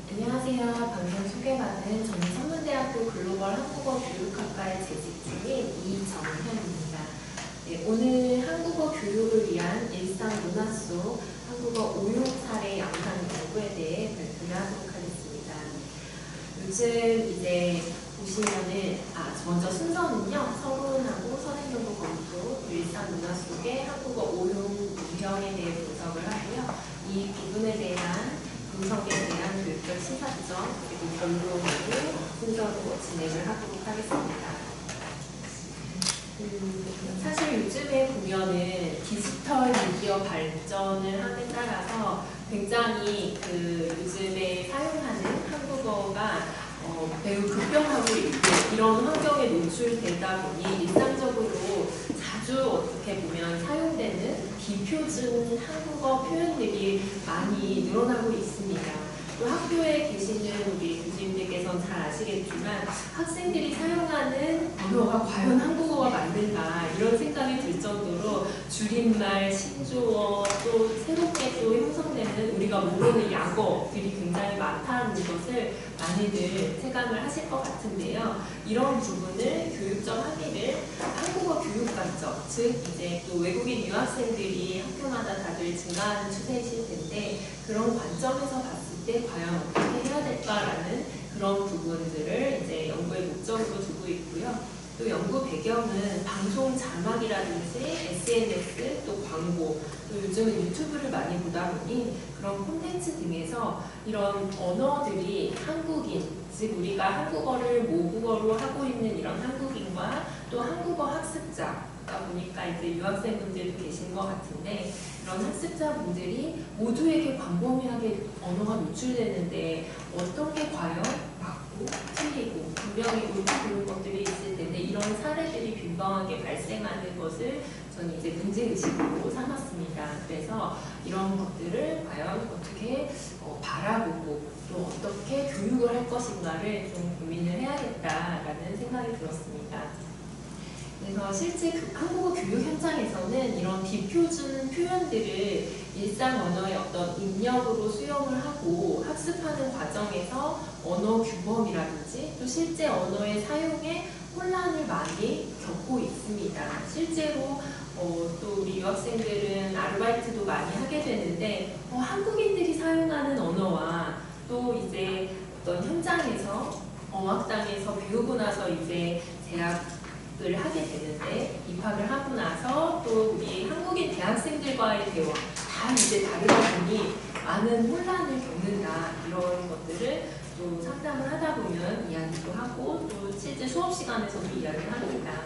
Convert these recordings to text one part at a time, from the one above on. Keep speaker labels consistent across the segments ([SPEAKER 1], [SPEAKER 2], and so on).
[SPEAKER 1] 안녕하세요. 방금 소개받은 저는 서문대학교 글로벌 한국어 교육학과에 재직 중인 이정현입니다. 네, 오늘 한국어 교육을 위한 일상 문화 속 한국어 오용 사례 영상 연구에 대해 발표를 하도록 하겠습니다. 요즘 이제 보시면은 먼저 순서는요. 서론하고 선행연구 검토, 일상 문화 속의 한국어 오용 유형에 대해 분석을 하고요. 이 부분에 대한 분석에 대한 교육적 시사점 그리고 결론으로 순서로 진행을 하도록 하겠습니다. 사실 요즘에 보면은 디지털 미디어 발전을 함에 따라서 굉장히 요즘에 사용하는 한국어가 매우 급변하고 있고 이런 환경에 노출되다 보니 일상적으로 자주 어떻게 보면 사용되는 비표준 한국어 표현들이 많이 늘어나고 있습니다. 또 학교에 계시는 우리 교수님들께서는 잘 아시겠지만 학생들이 사용하는 언어가 과연 한국어가 맞는가 이런 생각이 들 정도로 줄임말, 신조어 또 새롭게 또 형성되는 우리가 모르는 약어들이 굉장히 많다는 것을 많이들 체감을 하실 것 같은데요. 이런 부분을 교육적 합의를 한국어 교육 관점, 즉 이제 또 외국인 유학생들이 학교마다 다들 증가하는 추세이실 텐데 그런 관점에서 봤을 때 과연 어떻게 해야 될까라는 그런 부분들을 이제 연구의 목적으로 두고 있고요. 또 연구 배경은 방송 자막이라든지 SNS 또 광고 또 요즘은 유튜브를 많이 보다 보니 그런 콘텐츠 등에서 이런 언어들이 한국인 즉 우리가 한국어를 모국어로 하고 있는 이런 한국인과 또 한국어 학습자다 보니까 이제 유학생분들도 계신 것 같은데 이런 학습자분들이 모두에게 광범위하게 언어가 노출되는데 어떤 게 과연 맞고 틀리고 분명히 옳고 그른 것들이 있을 텐데 이런 사례들이 빈번하게 발생하는 것을 저는 이제 문제의식으로 삼았습니다. 그래서 이런 것들을 과연 어떻게 바라보고 또 어떻게 교육을 할 것인가를 좀 고민을 해야겠다라는 생각이 들었습니다. 그래서 실제 한국어 교육 현장에서는 이런 비표준 표현들을 일상 언어의 어떤 입력으로 수용을 하고 학습하는 과정에서 언어 규범이라든지 또 실제 언어의 사용에 혼란을 많이 겪고 있습니다. 실제로 또 우리 유학생들은 아르바이트도 많이 하게 되는데 한국인들이 사용하는 언어와 또 이제 어떤 현장에서 어학당에서 배우고 나서 이제 을 하게 되는데 입학을 하고 나서 또 우리 한국인 대학생들과의 대화 다 이제 다르다 보니 많은 혼란을 겪는다 이런 것들을 또 상담을 하다 보면 이야기도 하고 또 실제 수업 시간에서도 이야기를 합니다.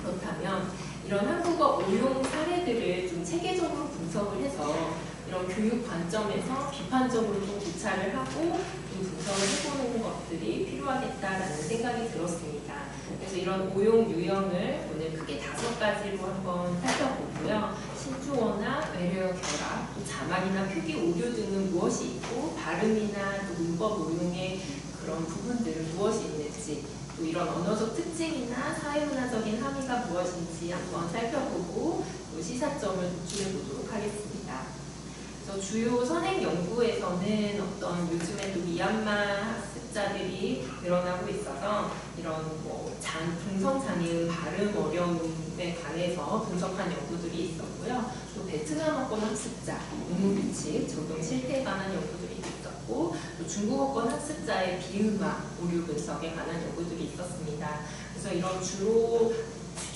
[SPEAKER 1] 그렇다면 이런 한국어応用 사례들을 좀 체계적으로 분석을 해서 이런 교육 관점에서 비판적으로 좀 구차를 하고 좀 분석을 해보는 것들이 필요하겠다라는 생각이 들었습니다. 그래서 이런 오용 유형을 오늘 크게 5가지로 한번 살펴보고요. 신조어나 외래어 결합, 또 자막이나 표기 오류 등은 무엇이 있고 발음이나 또 문법 오용의 그런 부분들은 무엇이 있는지 또 이런 언어적 특징이나 사회문화적인 함의가 무엇인지 한번 살펴보고 또 시사점을 도출해 보도록 하겠습니다. 그래서 주요 선행 연구에서는 어떤 요즘에 또 미얀마 학습자들이 늘어나고 있어서 이런 중성장애의 발음 어려움에 관해서 분석한 연구들이 있었고요. 또 베트남어권 학습자 의무 규칙 적용 실태에 관한 연구들이 있었고 또 중국어권 학습자의 비음화 오류 분석에 관한 연구들이 있었습니다. 그래서 이런 주로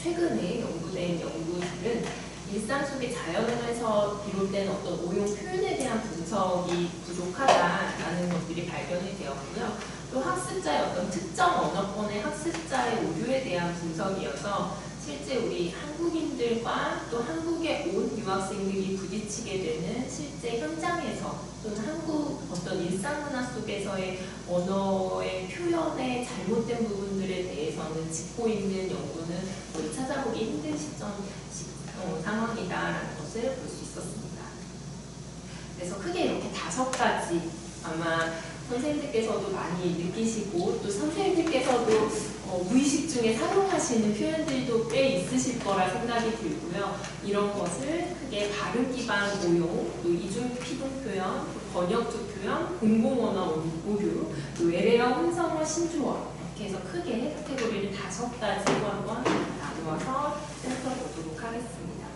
[SPEAKER 1] 최근에 연구된 연구들은 일상 속의 자연어에서 비롯된 어떤 오용 표현에 대한 분석이 부족하다라는 것들이 발견이 되었고요. 또 학습자의 어떤 특정 언어권의 학습자의 오류에 대한 분석이어서 실제 우리 한국인들과 또 한국에 온 유학생들이 부딪히게 되는 실제 현장에서 또는 한국 어떤 일상문화 속에서의 언어의 표현의 잘못된 부분들에 대해서는 짚고 있는 연구는 거의 찾아보기 힘든 상황이다라는 것을 볼 수 있었습니다. 그래서 크게 이렇게 5가지 아마 선생님들께서도 많이 느끼시고 또 선생님들께서도 무의식 중에 사용하시는 표현들도 꽤 있으실 거라 생각이 들고요. 이런 것을 크게 발음 기반 오용, 또 이중 피동 표현, 번역적 표현, 공공언어 오류, 또 외래어, 혼성어, 신조어 이렇게 해서 크게 카테고리를 5가지로 한번 나누어서 살펴보도록 하겠습니다.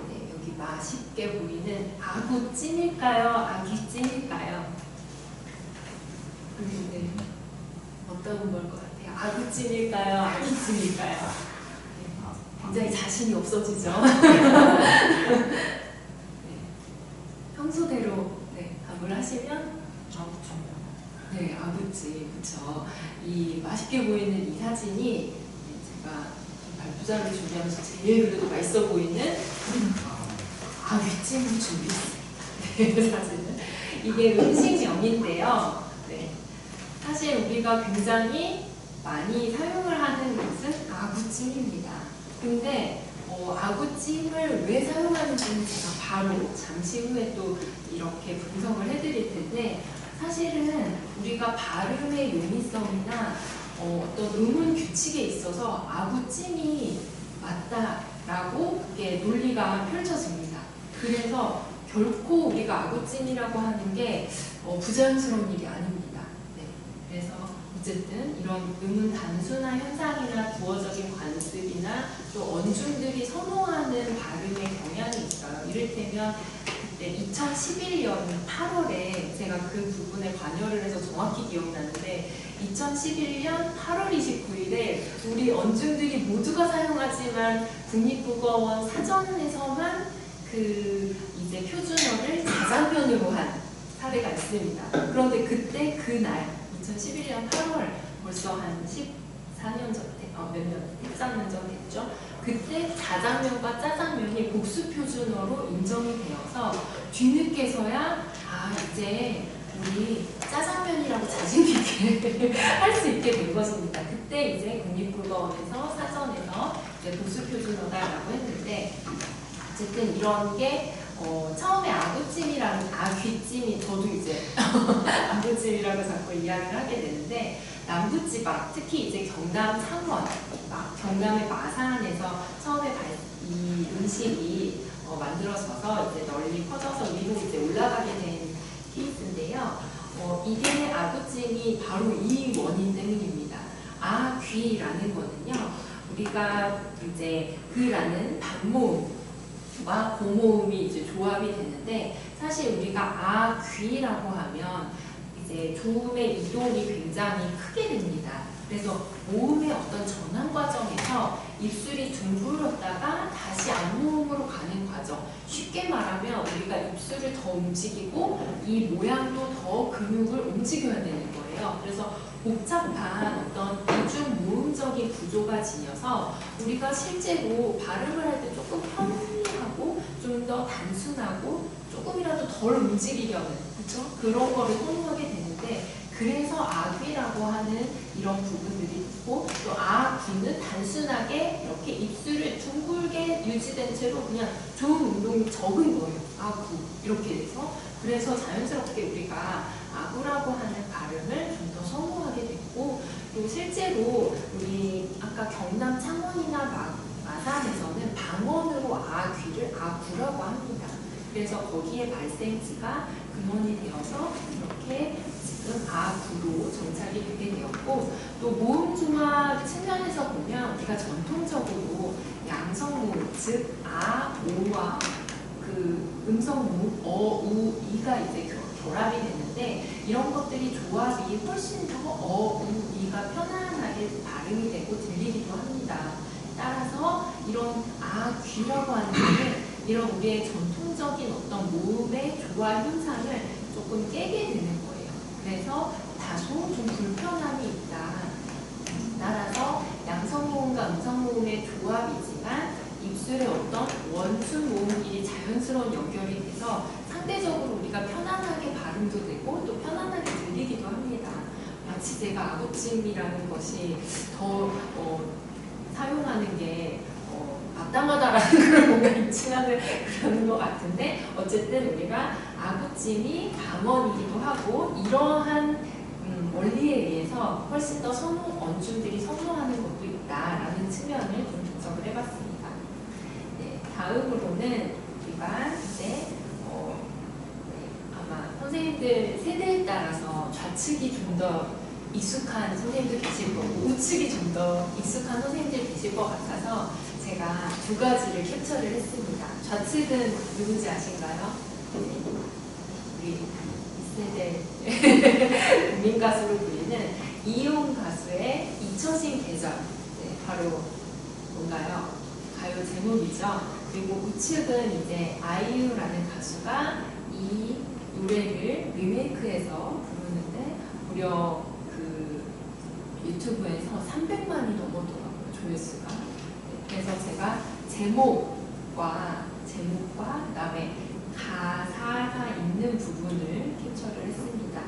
[SPEAKER 1] 네, 여기 맛있게 보이는 아구찜일까요? 아귀찜일까요? 네. 어떤 걸 것 같아요? 아구찜일까요? 아귀찜일까요? 네. 굉장히 자신이 없어지죠? 네. 평소대로 네, 답을 하시면 네, 아구찜, 그쵸. 이 맛있게 보이는 이 사진이 제가 발표자를 준비하면서 제일 그래도 맛있어 보이는 아귀찜을 준비했습니다. 네, 사진은. 이게 음식명인데요. 네. 사실 우리가 굉장히 많이 사용을 하는 것은 아구찜입니다. 근데 아구찜을 왜 사용하는지는 제가 바로 잠시 후에 또 이렇게 분석을 해드릴 텐데 사실은 우리가 발음의 용이성이나 어떤 음운 규칙에 있어서 아구찜이 맞다라고 그게 논리가 펼쳐집니다. 그래서 결코 우리가 아구찜이라고 하는 게 부자연스러운 일이 아닙니다. 네. 그래서 어쨌든 이런 음운 단순화 현상이나 부어적인 관습이나 또 언중들이 선호하는 발음의 경향이 있어요. 이를테면 그때 2011년 8월에 제가 그 부분에 관여를 해서 정확히 기억나는데 2011년 8월 29일에 우리 언중들이 모두가 사용하지만 국립국어원 사전에서만 그 이제 표준어를 자장면으로 한 사례가 있습니다. 그런데 그때 그날 2011년 8월 벌써 한 14년 전, 몇 년, 13년 전 됐죠. 그때 자장면과 짜장면이 복수 표준어로 인정이 되어서 뒤늦게서야 이제 우리 짜장면이라고 자신있게 할 수 있게 된 것입니다. 그때 이제 국립국어원에서 사전에서 이제 복수 표준어다라고 했는데 어쨌든 이런 게 처음에 아구찜이라는 아귀찜이 저도 이제 아구찜이라고 자꾸 이야기를 하게 되는데 남부지방 특히 이제 경남 창원, 경남의 마산에서 처음에 이 음식이 만들어져서 이제 널리 퍼져서 위로 이제 올라가게 된 케이스인데요. 이게 아구찜이 바로 이 원인 때문입니다. 아귀라는 거는요, 우리가 이제 그라는 반모음과 고모음이 이제 조합이 되는데 사실 우리가 아귀라고 하면 이제 조음의 이동이 굉장히 크게 됩니다. 그래서 모음의 어떤 전환 과정에서 입술이 둥글었다가 다시 앞모음으로 가는 과정. 쉽게 말하면 우리가 입술을 더 움직이고 이 모양도 더 근육을 움직여야 되는 거예요. 그래서 복잡한 어떤 이중 모음적인 구조가 지녀서 우리가 실제로 발음을 할 때 조금 편리하고 좀 더 단순하고 조금이라도 덜 움직이려는 그렇죠? 그런 거를 선호하게 되는데 그래서 아귀라고 하는 이런 부분들이 있고 또 아귀는 단순하게 이렇게 입술을 둥글게 유지된 채로 그냥 좋은 운동이 적은 거예요. 아구 이렇게 돼서 그래서 자연스럽게 우리가 아구라고 하는 발음을 좀 더 선호하게 됐고 또 실제로 우리 아까 경남 창원이나 마산에서는 방언으로 아귀를 아구라고 합니다. 그래서 거기에 발생지가 근원이 되어서 이렇게 지금 아구로 정착이 되게 되었고 또 모음 중화 측면에서 보면 우리가 전통적으로 양성모음 즉 아, 오와 그 음성모음 어, 우, 이가 이제 결합이 되는데 이런 것들이 조합이 훨씬 더 어, 우, 이가 편안하게 발음이 되고 들리기도 합니다. 따라서 이런 아귀라고 하는 것은 이런 우리의 전통적인 어떤 모음의 조화 현상을 조금 깨게 되는 거예요. 그래서 다소 좀 불편함이 있다. 따라서 양성모음과 음성모음의 조합이지만 입술의 어떤 원순모음끼리 자연스러운 연결이 돼서 상대적으로 우리가 편안하게 발음도 되고 또 편안하게 들리기도 합니다. 마치 제가 아구찜이라는 것이 더 사용하는 게 마땅하다라는 걸 뭔가 입증하는 그러는 것 같은데 어쨌든 우리가 아구찜이 방언이기도 하고 이러한 원리에 의해서 훨씬 더 언주들이 선호하는 것도 있다라는 측면을 좀 분석을 해봤습니다. 네, 다음으로는 우리가 이제 아마 선생님들 세대에 따라서 좌측이 좀 더 익숙한 선생님들 계실 거고 우측이 좀 더 익숙한 선생님들 계실 것 같아서 제가 두 가지를 캡처를 했습니다. 좌측은 누군지 아신가요? 우리 이세대 국민 가수로 불리는 이용 가수의 잊혀진 계절. 네, 바로 뭔가요? 가요 제목이죠. 그리고 우측은 이제 아이유라는 가수가 이 노래를 리메이크해서 부르는데 무려 그 유튜브에서 300만이 넘었더라고요, 조회수가. 네, 그래서 제가 제목과 그다음에 가사가 있는 부분을 캡처를 했습니다.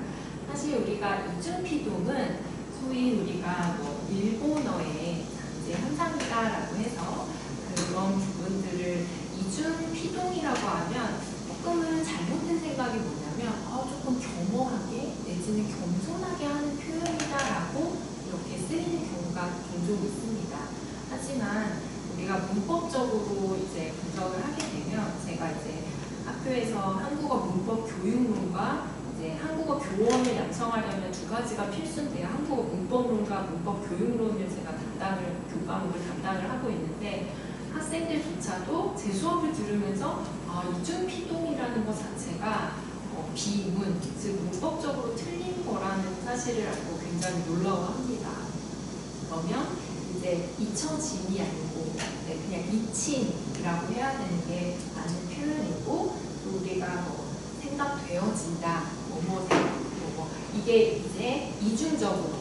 [SPEAKER 1] 사실 우리가 이중피동은 소위 우리가 뭐 일본어의 이제 현상이다라고 해서 그런 부분들을 이중피동이라고 하면 조금은 잘못된 생각이 뭐냐면 조금 겸허하게 내지는 겸손하게 하는 표현이다라고 이렇게 쓰이는 경우가 종종 있습니다. 하지만 우리가 문법적으로 이제 분석을 하게 되면 제가 이제 학교에서 한국어 문법 교육론과 이제 한국어 교원을 양성하려면 두 가지가 필수인데요. 한국어 문법론과 문법 교육론을 제가 교과목을 담당을 하고 있는데 학생들조차도 제 수업을 들으면서 이중피동이라는 것 자체가 비문, 즉 문법적으로 틀린 거라는 사실을 알고 굉장히 놀라워합니다. 그러면 이제 잊혀짐이 아니고 그냥 잊힘이라고 해야 되는 게 맞는 표현이고 또 우리가 뭐 생각되어진다, 이게 이제 이중적으로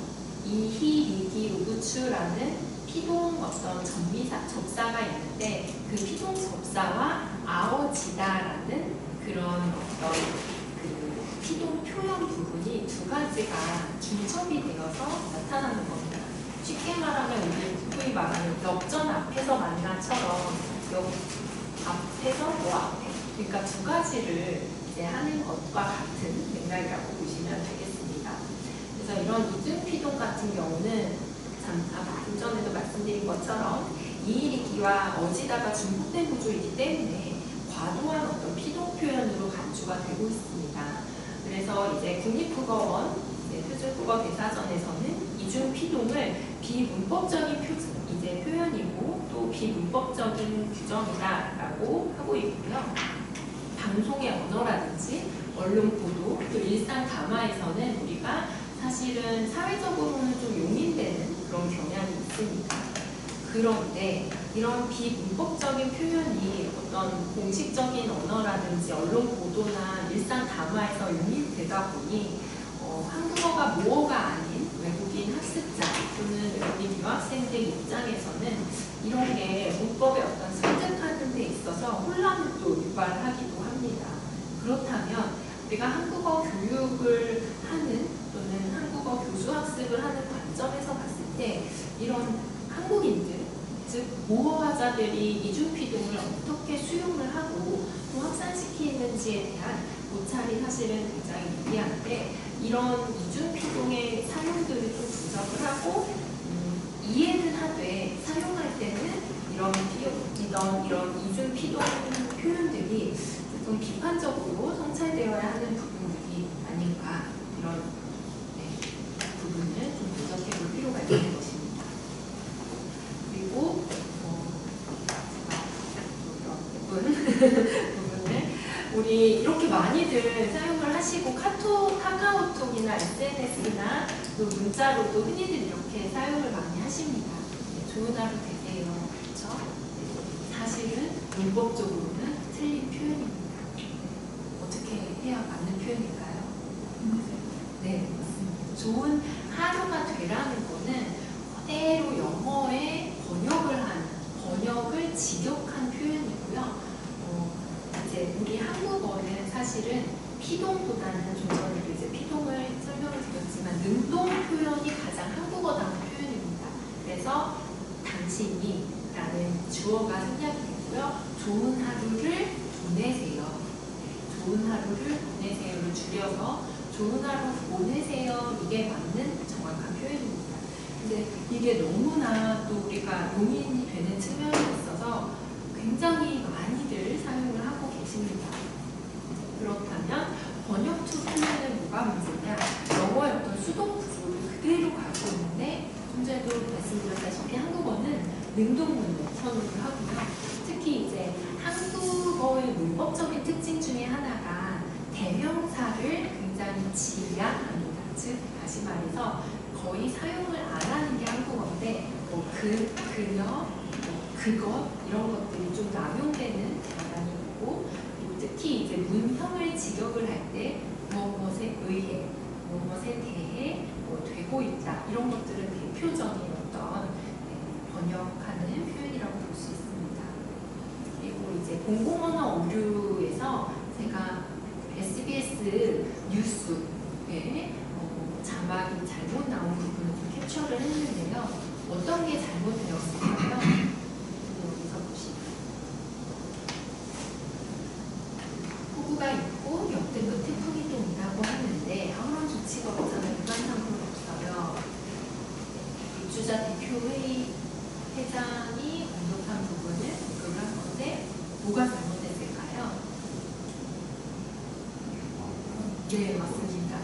[SPEAKER 1] 이희리기 우부추라는 피동 어떤 접사가 있는데 그 피동 접사와 아어지다라는 그런 어떤 그 피동 표현 부분이 두 가지가 중첩이 되어서 나타나는 겁니다. 쉽게 말하면 우리 소위 말하는 역전 앞에서 만나처럼 역 앞에서 앞에 그러니까 두 가지를 이제 하는 것과 같은 맥락이라고 보시면 되겠습니다. 그래서 이런 이중피동 같은 경우는 좀 전에도 말씀드린 것처럼 이일이기와 어지다가 중복된 구조이기 때문에 과도한 어떤 피동 표현으로 간주가 되고 있습니다. 그래서 이제 국립국어원 표준국어 대사전에서는 이중피동을 비문법적인 표현이고 또 비문법적인 규정이다라고 하고 있고요. 방송의 언어라든지 언론 보도 또 일상 담화에서는 우리가 사실은 사회적으로는 좀 용인되는 그런 경향이 있습니다. 그런데 이런 비문법적인 표현이 어떤 공식적인 언어라든지 언론 보도나 일상 담화에서 용인되다 보니 한국어가 모어가 아닌 외국인 학습자 또는 외국인 유학생들 입장에서는 이런 게 문법의 어떤 습득하는 데 있어서 혼란을 또 유발하기도 합니다. 그렇다면 우리가 한국어 교육을 하는 또는 한국어 교수 학습을 하는 관점에서 봤을 때 이런 한국인들, 즉 모어화자들이 이중피동을 어떻게 수용을 하고 또 확산시키는지에 대한 고찰이 사실은 굉장히 미비한데 이런 이중피동의 사용들을 좀 분석을 하고 이해는 하되 사용할 때는 이런 이중피동 표현들이 좀 비판적으로 성찰되어야 하는 부분들이 아닌가 이런 부분을 좀 분석해 볼 필요가 있는 것입니다. 그리고 부분을 우리 이렇게 많이들 사용을 하시고 카카오톡이나 SNS나 또 문자로도 흔히들 이렇게 사용을 많이 하십니다. 좋은 하루 되세요. 그렇죠? 사실은 문법적으로는 틀린 표현입니다. 어떻게 해야 맞는 표현일까요? 네, 맞습니다. 좋은 하루가 되라는 거는 그대로 영어에 번역을 직역한 표현이고요. 이제 우리 한국어는 사실은 피동보다는 좀 전에도 이제 피동을 설명을 드렸지만 능동 표현이 가장 한국어다운 표현입니다. 그래서 당신이 라는 주어가 생략이 줄여서 좋은 하루 보내세요. 이게 맞는 정확한 표현입니다. 근데 이게 너무나 또 우리가 용인이 되는 측면이 있어서 굉장히 많이들 사용을 하고 계십니다. 그렇다면 번역 투 표현은 뭐가 문제냐? 영어의 어떤 수동 구조를 그대로 가지고 있는데 문제도 말씀드렸다시피 한국어는 능동문을 선호를 하고요. 특히 이제 한국어의 문법적인 특징 중에 하나가 대명사를 굉장히 지양합니다. 즉 다시 말해서 거의 사용을 안 하는 게 한국어인데 뭐 그녀, 그것 이런 것들이 좀 남용되는 경향이 있고 특히 이제 문형을 직역을 할 때 무엇에 의해, 무엇에 대해 뭐 되고 있다 이런 것들은 대표적인 어떤 번역하는 표현이라고 볼 수 있습니다. 그리고 이제 공공언어 오류에서 제가 SBS 뉴스에 자막이 잘못 나온 부분을 좀 캡처를 했는데요. 어떤 게 잘못되었을까요? 여기서 보시면 폭우가 있고 역대 끝 태풍이 또 온다고 하는데 아무런 조치가 없잖아요. 일반상으로 없어요. 입주자 대표회의 회장이 언급한 부분을 언급을 한 건데 뭐가 잘못됐을까요? 네, 맞습니다.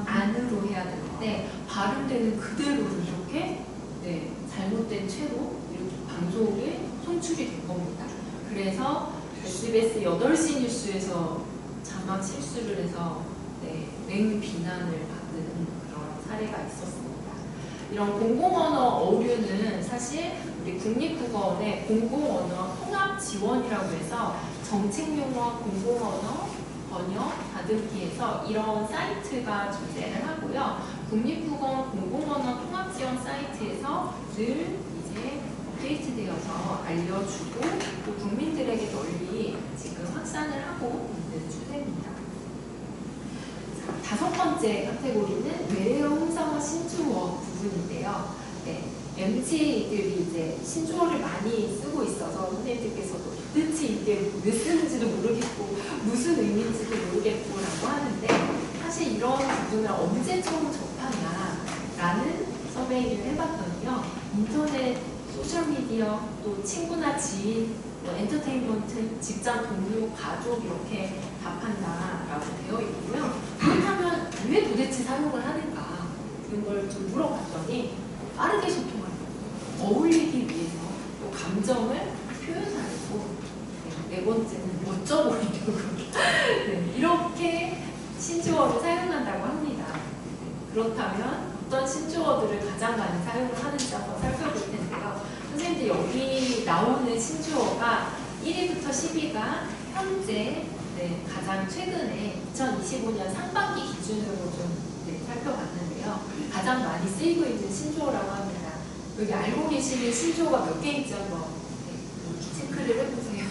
[SPEAKER 1] 안으로 해야 되는데 발음되는 그대로를 이렇게 잘못된 채로 이렇게 방송에 송출이 된 겁니다. 그래서 SBS 8시 뉴스에서 자막 실수를 해서 맹비난을 받는 그런 사례가 있었습니다. 이런 공공언어 어류는 사실 우리 국립국어원의 공공언어 통합지원이라고 해서 정책용어 공공언어 번역, 다듬기에서 이런 사이트가 존재를 하고요. 국립국어원 공공언어 통합지원 사이트에서 늘 이제 업데이트되어서 알려주고 또 국민들에게 널리 지금 확산을 하고 있는 추세입니다. 자, 5번째 카테고리는 외래어 홍성어 신조어 부분인데요. MZ들이 이제 신조어를 많이 쓰고 있어서 선생님들께서도 도대체 이게 왜 쓰는지도 모르겠고 무슨 의미인지도 모르겠고 라고 하는데 사실 이런 부분을 언제 처음 접하냐라는 서베이를 해봤더니요. 인터넷, 소셜미디어, 또 친구나 지인, 엔터테인먼트, 직장 동료, 가족 이렇게 답한다라고 되어 있고요. 그렇다면 왜 도대체 사용을 하는가 이런 걸 좀 물어봤더니 빠르게 소통하고 어울리기 위해서 또 감정을 표현하려고 네 번째는 멋져보이려고 이렇게 신조어를 사용한다고 합니다. 그렇다면 어떤 신조어들을 가장 많이 사용을 하는지 한번 살펴볼 텐데요. 선생님들 여기 나오는 신조어가 1위부터 10위가 현재 가장 최근에 2025년 상반기 기준으로 좀 살펴봤는데요. 가장 많이 쓰이고 있는 신조어라고 합니다. 여기 알고 계시는 신조어가 몇 개 있죠? 체크를 해보세요.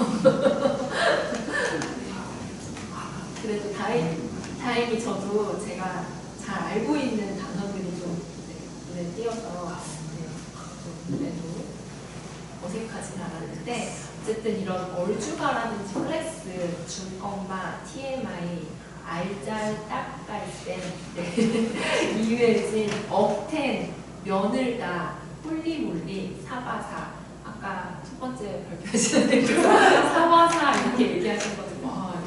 [SPEAKER 1] 그래도 다행히 저도 제가 잘 알고 있는 단어들이 좀 눈에 띄어서 그래도 어색하진 않았는데 어쨌든 이런 얼주가라든지 플렉스, 중꺾마, TMI, 알잘, 딱갈센, 이회진, 억텐, 며느다, 홀리몰리, 사바사 아까 첫 번째 발표하시는데 사바사 이렇게 얘기하신 것들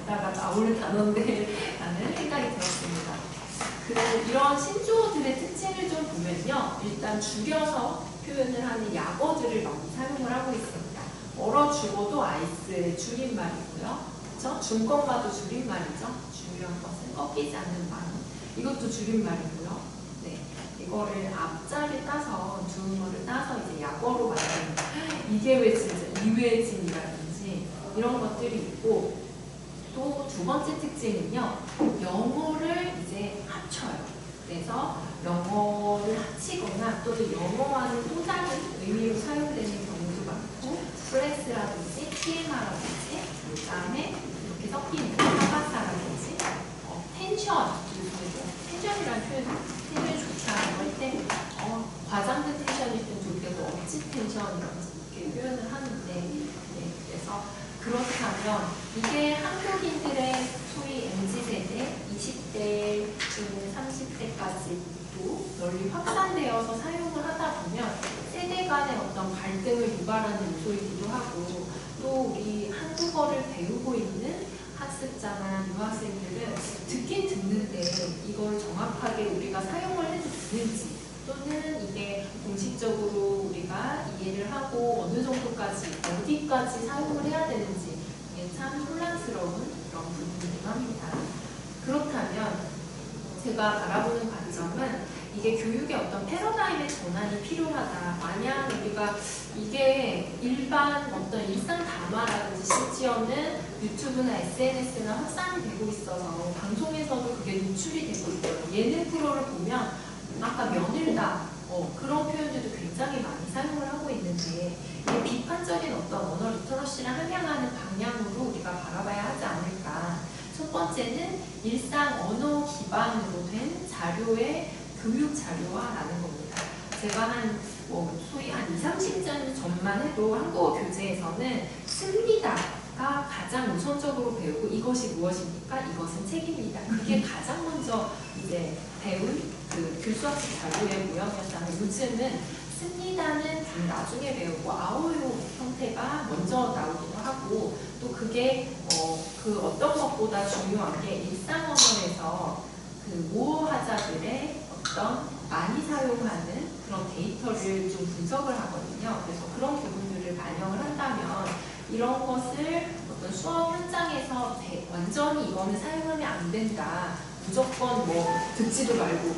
[SPEAKER 1] 이따가 나올 단어인데 라는 생각이 들었습니다. 이런 신조어들의 특징을 좀 보면요. 일단 줄여서 표현을 하는 약어들을 많이 사용을 하고 있습니다. 얼어 죽어도 아이스의 줄임말이고요. 그렇죠? 중꺾마도 줄임말이죠. 중요한 것은 꺾이지 않는 마음. 이것도 줄임말이고요. 이거를 앞자를 따서 주음어를 따서 이제 약어로 만드는 이게 왜 진짜 이회진이라든지 이런 것들이 있고 또 두 번째 특징은요. 영어를 이제 합쳐요. 그래서 영어를 합치거나 또는 영어와는 또 다른 의미로 사용되는 경우도 많고 플렉스라든지 TMR라든지 그 다음에 이렇게 섞이는 사바사라든지 텐션이라는 표현 텐션이 좋다라고 할 때 과장된 텐션일 땐 좋겠고 억지 텐션이라든지 이렇게 표현을 하는데 그래서 그렇다면 이게 한국인들의 소위 널리 확산되어서 사용을 하다 보면 세대 간의 어떤 갈등을 유발하는 요소이기도 하고, 또 우리 한국어를 배우고 있는 학습자나 유학생들은 듣긴 듣는데 이걸 정확하게 우리가 사용을 해도 되는지, 또는 이게 공식적으로 우리가 이해를 하고 어느 정도까지, 어디까지 사용을 해야 되는지 이게 참 혼란스러운 그런 부분이기도 합니다. 그렇다면 제가 바라보는 관점은 이게 교육의 어떤 패러다임의 전환이 필요하다. 만약 우리가 이게 일반 어떤 일상 담화라든지 심지어는 유튜브나 SNS나 확산이 되고 있어서 방송에서도 그게 노출이 되고 있어요. 예능 프로를 보면 아까 며느리다 그런 표현들도 굉장히 많이 사용을 하고 있는데, 이게 비판적인 어떤 언어 리터러시를 함양하는 방향으로 우리가 바라봐야 하지 않을까. 첫 번째는 일상 언어 기반으로 된 자료의 교육 자료화라는 겁니다. 제가 소위 한 20-30년 전만 해도 한국어 교재에서는 씁니다가 가장 우선적으로 배우고, 이것이 무엇입니까? 이것은 책입니다. 그게 가장 먼저 이제 배운 그 교수학습 자료의 모형이었다면, 요즘은 씁니다는 좀 나중에 배우고 아오요 형태가 먼저 나오기도 하고, 또 그게 그 어떤 것보다 중요한 게 일상 언어에서 그 모어하자들의 어떤 많이 사용하는 그런 데이터를 좀 분석을 하거든요. 그래서 그런 부분들을 반영을 한다면 이런 것을 어떤 수업 현장에서 완전히 이거는 사용하면 안 된다, 무조건 듣지도 말고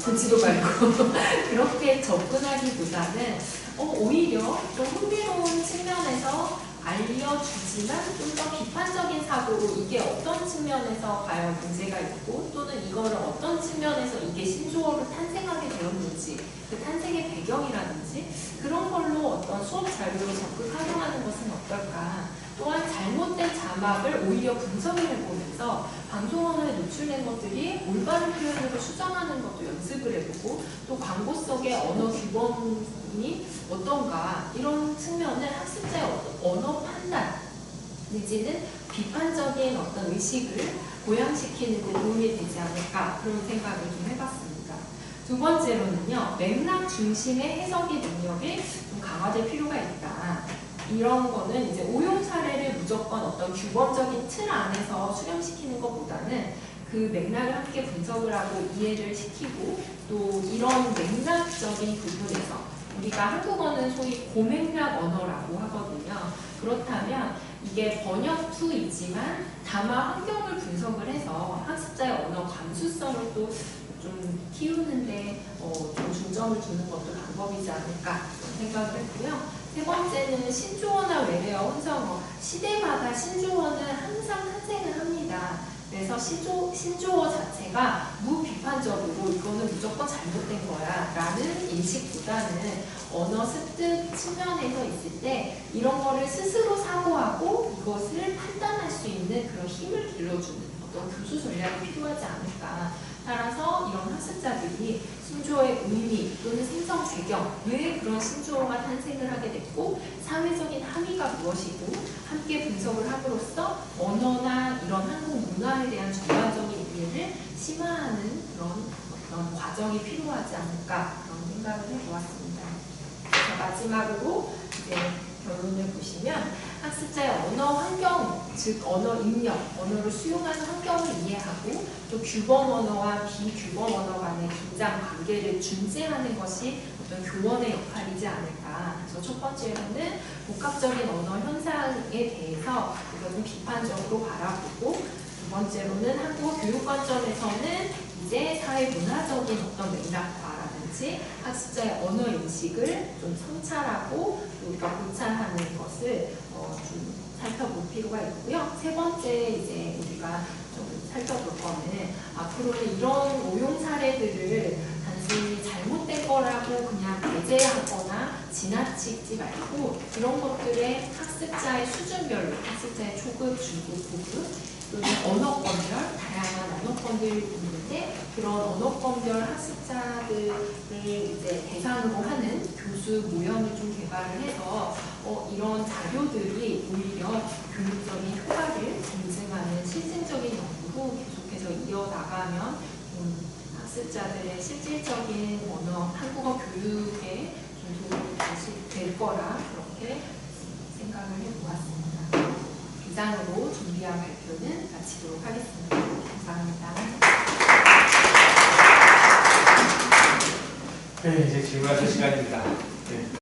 [SPEAKER 1] 그렇게 접근하기보다는 오히려 좀 흥미로운 측면에서 알려주지만 좀 더 비판적인 사고로 이게 어떤 측면에서 과연 문제가 있고, 또는 이거를 어떤 측면에서 이게 신조어로 탄생하게 되었는지, 그 탄생의 배경이라든지 그런 걸로 어떤 수업 자료로 적극 활용하는 것은 어떨까. 또한 잘못된 자막을 오히려 분석을 해보면서 방송 언어에 노출된 것들이 올바른 표현으로 수정하는 것도 연습을 해보고, 또 광고 속의 언어 규범이 어떤가, 이런 측면을 학습자의 언어 판단 내지는 비판적인 어떤 의식을 고양시키는 데 도움이 되지 않을까, 그런 생각을 좀 해봤습니다. 두 번째로는요, 맥락 중심의 해석의 능력이 좀 강화될 필요가 있다. 이런 거는 이제 오용 사례를 무조건 어떤 규범적인 틀 안에서 수렴시키는 것보다는 그 맥락을 함께 분석을 하고 이해를 시키고, 또 이런 맥락적인 부분에서 우리가 한국어는 소위 고맥락 언어라고 하거든요. 그렇다면 이게 번역 투이지만 담화 환경을 분석을 해서 학습자의 언어 감수성을 또 좀 키우는데 좀 중점을 두는 것도 방법이지 않을까 생각을 했고요. 세 번째는 신조어나 외래어, 혼성어. 시대마다 신조어는 항상 탄생을 합니다. 그래서 신조어 자체가 무비판적으로 이거는 무조건 잘못된 거야 라는 인식보다는 언어 습득 측면에서 있을 때 이런 거를 스스로 사고하고 이것을 판단할 수 있는 그런 힘을 길러주는 어떤 교수 전략이 필요하지 않을까. 따라서 이런 학습자들이 신조어의 의미 또는 생성 배경, 왜 그런 신조어가 탄생을 하게 됐고 사회적인 함의가 무엇이고 함께 분석을 함으로써 언어나 이런 한국 문화에 대한 전반적인 이해를 심화하는 그런 어떤 과정이 필요하지 않을까, 그런 생각을 해보았습니다. 마지막으로 이제 결론을 보시면 학습자의 언어 환경, 즉 언어 입력, 언어를 수용하는 환경을 이해하고 또 규범 언어와 비규범 언어 간의 긴장 관계를 중재하는 것이 어떤 교원의 역할이지 않을까. 그래서 첫 번째로는 복합적인 언어 현상에 대해서 우리가 좀 비판적으로 바라보고, 두 번째로는 한국어 교육 관점에서는 이제 사회 문화적인 어떤 맥락화라든지 학습자의 언어 인식을 좀 성찰하고 우리가 고찰하는 것을 좀 살펴볼 필요가 있고요. 세 번째 이제 우리가 좀 살펴볼 거는 앞으로는 이런 오용 사례들을 단순히 잘못된 거라고 그냥 배제하거나 지나치지 말고 이런 것들의 학습자의 수준별로, 학습자의 초급, 중급, 고급 또는 언어권별, 다양한 언어권들이 있는데 그런 언어권별 학습자들을 이제 대상으로 하는 교수 모형을 좀 개발을 해서 이런 자료들이 오히려 교육적인 효과를 검증하는 실증적인 연구로 계속해서 이어나가면 학습자들의 실질적인 언어, 한국어 교육에 좀 도움이 될 거라 그렇게 생각을 해보았습니다. 이상으로 준비한 발표는 마치도록 하겠습니다. 감사합니다.
[SPEAKER 2] 네, 이제 질문하실 시간입니다. 네.